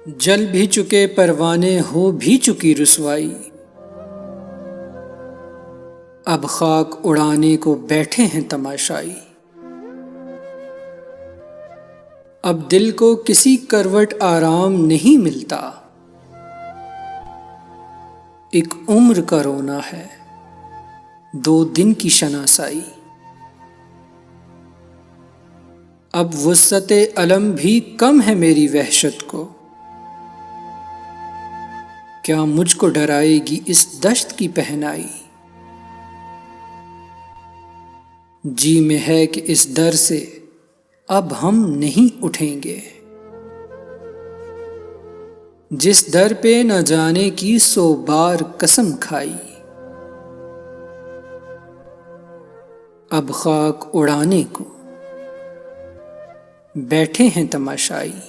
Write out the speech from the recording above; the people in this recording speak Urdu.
جل بھی چکے پروانے، ہو بھی چکی رسوائی، اب خاک اڑانے کو بیٹھے ہیں تماشائی۔ اب دل کو کسی کروٹ آرام نہیں ملتا، ایک عمر کا رونا ہے 2 دن کی شناسائی۔ اب وسعت علم بھی کم ہے میری وحشت کو، کیا مجھ کو ڈرائے گی اس دشت کی پہنائی۔ جی میں ہے کہ اس ڈر سے اب ہم نہیں اٹھیں گے، جس در پہ نہ جانے کی 100 بار قسم کھائی، اب خاک اڑانے کو بیٹھے ہیں تماشائی۔